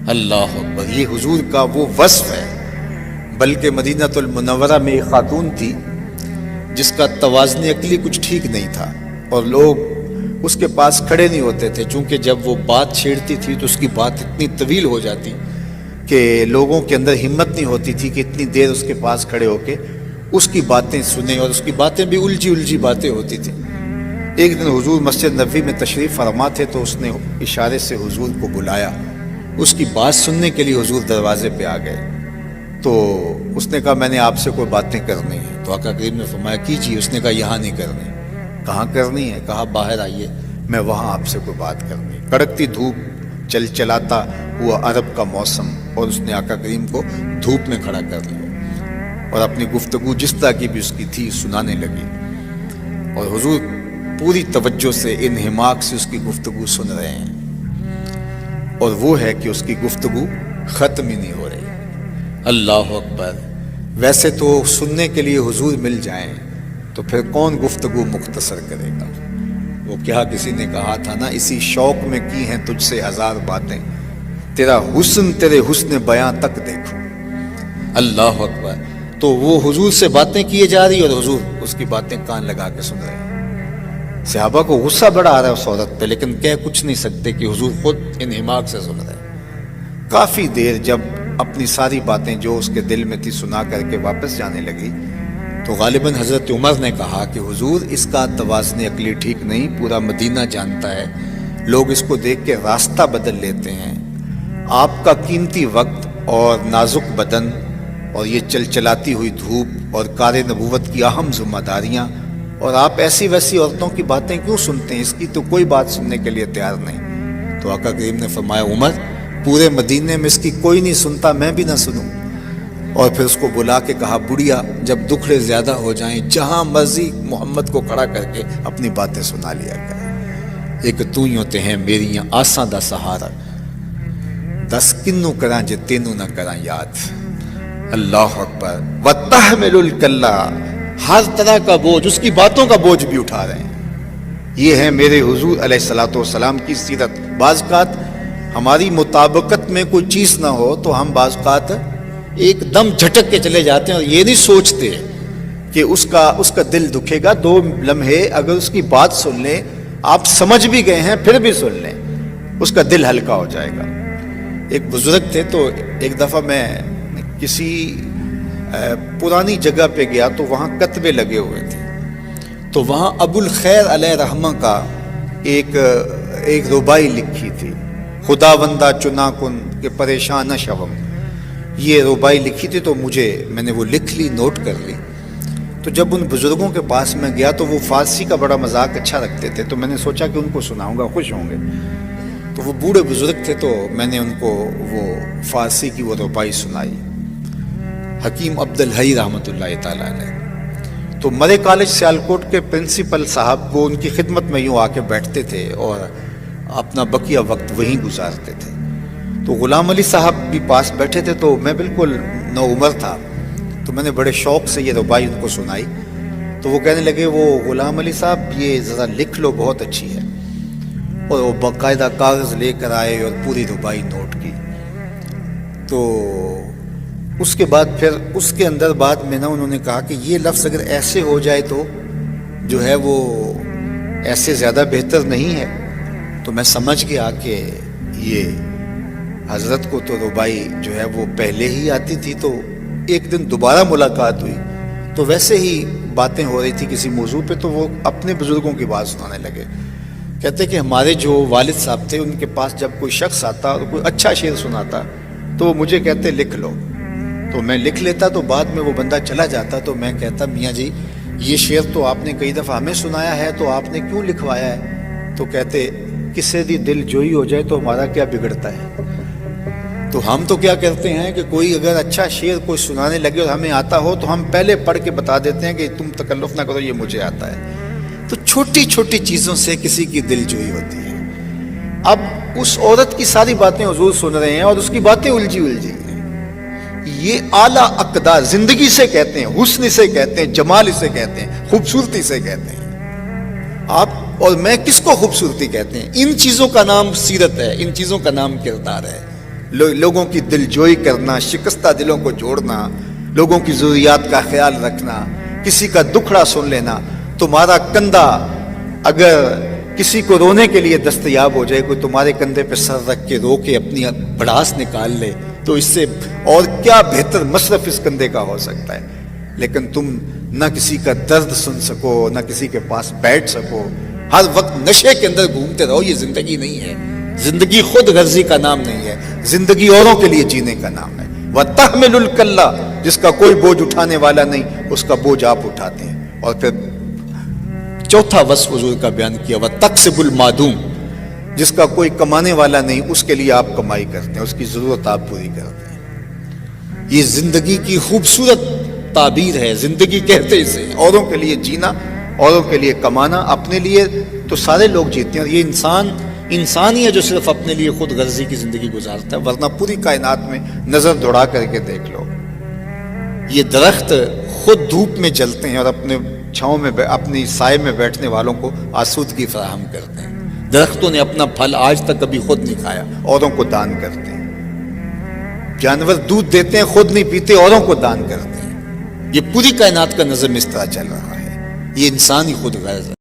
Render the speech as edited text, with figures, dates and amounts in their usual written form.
اللہ اکبر، یہ حضور کا وہ وصف ہے۔ بلکہ مدینہ المنورہ میں ایک خاتون تھی جس کا توازن عقلی کچھ ٹھیک نہیں تھا، اور لوگ اس کے پاس کھڑے نہیں ہوتے تھے، چونکہ جب وہ بات چھیڑتی تھی تو اس کی بات اتنی طویل ہو جاتی کہ لوگوں کے اندر ہمت نہیں ہوتی تھی کہ اتنی دیر اس کے پاس کھڑے ہو کے اس کی باتیں سنیں، اور اس کی باتیں بھی الجھی باتیں ہوتی تھیں۔ ایک دن حضور مسجد نبوی میں تشریف فرما تھے تو اس نے اشارے سے حضور کو بلایا، اس کی بات سننے کے لیے حضور دروازے پہ آ گئے۔ تو اس نے کہا میں نے آپ سے کوئی باتیں کرنی ہیں، تو آقا کریم نے فرمایا کیجیے۔ اس نے کہا یہاں نہیں کرنی۔ کہاں کرنی ہے؟ کہا باہر آئیے، میں وہاں آپ سے کوئی بات کرنی۔ کڑکتی دھوپ، چلاتا ہوا عرب کا موسم، اور اس نے آقا کریم کو دھوپ میں کھڑا کر لیا اور اپنی گفتگو جس طرح کی بھی اس کی تھی سنانے لگی، اور حضور پوری توجہ سے انہماک سے اس کی گفتگو سن رہے ہیں، اور وہ ہے کہ اس کی گفتگو ختم ہی نہیں ہو رہی۔ اللہ اکبر۔ ویسے تو سننے کے لیے حضور مل جائیں تو پھر کون گفتگو مختصر کرے گا؟ وہ کیا کسی نے کہا تھا نا، اسی شوق میں کی ہیں تجھ سے ہزار باتیں، تیرا حسن تیرے حسن بیاں تک دیکھو۔ اللہ اکبر۔ تو وہ حضور سے باتیں کیے جا رہی اور حضور اس کی باتیں کان لگا کے سن رہے ہیں۔ صحابہ کو غصہ بڑا آ رہا ہے اس عورت پہ، لیکن کہہ کچھ نہیں سکتے کہ حضور خود انہماک سے سن رہے ہیں۔ کافی دیر جب اپنی ساری باتیں جو اس کے دل میں تھی سنا کر کے واپس جانے لگی تو غالباً حضرت عمر نے کہا کہ حضور اس کا توازن عقلی ٹھیک نہیں، پورا مدینہ جانتا ہے، لوگ اس کو دیکھ کے راستہ بدل لیتے ہیں، آپ کا قیمتی وقت اور نازک بدن اور یہ چلاتی ہوئی دھوپ اور کار نبوت کی اہم ذمہ داریاں، اور آپ ایسی ویسی عورتوں کی باتیں کیوں سنتے ہیں؟ اس کی تو کوئی بات سننے کے لیے تیار نہیں۔ تو آقا کریم نے فرمایا عمر، پورے مدینے میں اس کی کوئی نہیں سنتا، میں بھی نہ سنوں۔ اور پھر اس کو بلا کے کہا بڑھیا، جب دکھڑے زیادہ ہو جائیں جہاں مرضی محمد کو کھڑا کر کے اپنی باتیں سنا لیا کر۔ ایک تو ہی ہوتے ہیں میری آساں دا سہارا، دس کنوں کراں جے تینوں نہ کراں یاد۔ اللہ اکبر۔ وَتَحْمِلُ الْكَلَّ، ہر طرح کا بوجھ، اس کی باتوں کا بوجھ بھی اٹھا رہے ہیں۔ یہ ہے میرے حضور علیہ السلام کی سیرت۔ بعض اوقات ہماری مطابقت میں کوئی چیز نہ ہو تو ہم بعض اوقات ایک دم جھٹک کے چلے جاتے ہیں اور یہ نہیں سوچتے کہ اس کا دل دکھے گا۔ دو لمحے اگر اس کی بات سن لیں، آپ سمجھ بھی گئے ہیں پھر بھی سن لیں، اس کا دل ہلکا ہو جائے گا۔ ایک بزرگ تھے، تو ایک دفعہ میں کسی پرانی جگہ پہ گیا تو وہاں کتبے لگے ہوئے تھے، تو وہاں ابو الخیر علیہ رحمہ کا ایک ربائی لکھی تھی، خدا بندہ چنا کن کہ پریشان نہ شوم۔ یہ ربائی لکھی تھی تو میں نے وہ لکھ لی، نوٹ کر لی۔ تو جب ان بزرگوں کے پاس میں گیا تو وہ فارسی کا بڑا مذاق اچھا رکھتے تھے، تو میں نے سوچا کہ ان کو سناؤں گا، خوش ہوں گے۔ تو وہ بوڑھے بزرگ تھے تو میں نے ان کو وہ فارسی کی وہ ربائی سنائی، حکیم عبد الحی رحمۃ اللہ تعالیٰ علیہ۔ تو مرے کالج سیالکوٹ کے پرنسپل صاحب کو ان کی خدمت میں یوں آ کے بیٹھتے تھے اور اپنا بقیہ وقت وہیں گزارتے تھے۔ تو غلام علی صاحب بھی پاس بیٹھے تھے، تو میں بالکل نوعمر تھا، تو میں نے بڑے شوق سے یہ ربائی ان کو سنائی۔ تو وہ کہنے لگے وہ غلام علی صاحب یہ ذرا لکھ لو، بہت اچھی ہے۔ اور وہ باقاعدہ کاغذ لے کر آئے اور پوری ربائی نوٹ کی۔ تو اس کے بعد پھر اس کے اندر بعد میں نا انہوں نے کہا کہ یہ لفظ اگر ایسے ہو جائے تو جو ہے وہ ایسے زیادہ بہتر نہیں ہے۔ تو میں سمجھ گیا کہ یہ حضرت کو تو ربائی جو ہے وہ پہلے ہی آتی تھی۔ تو ایک دن دوبارہ ملاقات ہوئی تو ویسے ہی باتیں ہو رہی تھی کسی موضوع پہ، تو وہ اپنے بزرگوں کی بات سنانے لگے۔ کہتے کہ ہمارے جو والد صاحب تھے ان کے پاس جب کوئی شخص آتا اور کوئی اچھا شعر سناتا تو وہ مجھے کہتے لکھ لو، تو میں لکھ لیتا، تو بعد میں وہ بندہ چلا جاتا تو میں کہتا میاں جی یہ شعر تو آپ نے کئی دفعہ ہمیں سنایا ہے، تو آپ نے کیوں لکھوایا ہے؟ تو کہتے کسے دی دل جوئی ہو جائے تو ہمارا کیا بگڑتا ہے؟ تو ہم تو کیا کرتے ہیں کہ کوئی اگر اچھا شعر کوئی سنانے لگے اور ہمیں آتا ہو تو ہم پہلے پڑھ کے بتا دیتے ہیں کہ تم تکلف نہ کرو، یہ مجھے آتا ہے۔ تو چھوٹی چھوٹی چیزوں سے کسی کی دل جوئی ہوتی ہے۔ اب اس عورت کی ساری باتیں حضور سن رہے ہیں اور اس کی باتیں الجھی ہیں۔ یہ اعلیٰ اقدار زندگی سے کہتے ہیں، حسن سے کہتے ہیں، جمال اسے کہتے ہیں، خوبصورتی سے کہتے ہیں۔ آپ اور میں کس کو خوبصورتی کہتے ہیں؟ ان چیزوں کا نام سیرت ہے، ان چیزوں کا نام کردار ہے۔ لوگوں کی دلجوئی کرنا، شکستہ دلوں کو جوڑنا، لوگوں کی ضروریات کا خیال رکھنا، کسی کا دکھڑا سن لینا. تمہارا کندھا اگر کسی کو رونے کے لیے دستیاب ہو جائے، کوئی تمہارے کندھے پہ سر رکھ کے رو کے اپنی بڑھاس نکال لے، تو اس سے اور کیا بہتر مصرف اس کندھے کا ہو سکتا ہے. لیکن تم نہ کسی کا درد سن سکو، نہ کسی کے پاس بیٹھ سکو، ہر وقت نشے کے اندر گھومتے رہو. یہ زندگی نہیں ہے. زندگی خود غرضی کا نام نہیں ہے، زندگی اوروں کے لیے جینے کا نام ہے. وَتَحْمِلُ الْكَلَّ، جس کا کوئی بوجھ اٹھانے والا نہیں، اس کا بوجھ آپ اٹھاتے ہیں. اور پھر چوتھا وصف حضور کا بیان کیا، وَتَقْسِبُ الْمَعْدُومِ، جس کا کوئی کمانے والا نہیں، اس کے لیے آپ کمائی کرتے ہیں، اس کی ضرورت آپ پوری کرتے ہیں. یہ زندگی کی خوبصورت تعبیر ہے. زندگی کہتے اسے اوروں کے لیے جینا، اوروں کے لیے کمانا. اپنے لیے تو سارے لوگ جیتے ہیں. یہ انسان ہی ہے جو صرف اپنے لیے خود غرضی کی زندگی گزارتا ہے، ورنہ پوری کائنات میں نظر دوڑا کر کے دیکھ لو. یہ درخت خود دھوپ میں جلتے ہیں اور اپنے چھاؤں میں، اپنی سائے میں بیٹھنے والوں کو آسودگی فراہم کرتے ہیں. درختوں نے اپنا پھل آج تک کبھی خود نہیں کھایا، اوروں کو دان کرتے ہیں. جانور دودھ دیتے ہیں، خود نہیں پیتے، اوروں کو دان کرتے ہیں. یہ پوری کائنات کا نظم اس طرح چل رہا ہے. یہ انسان ہی خود غرض ہے.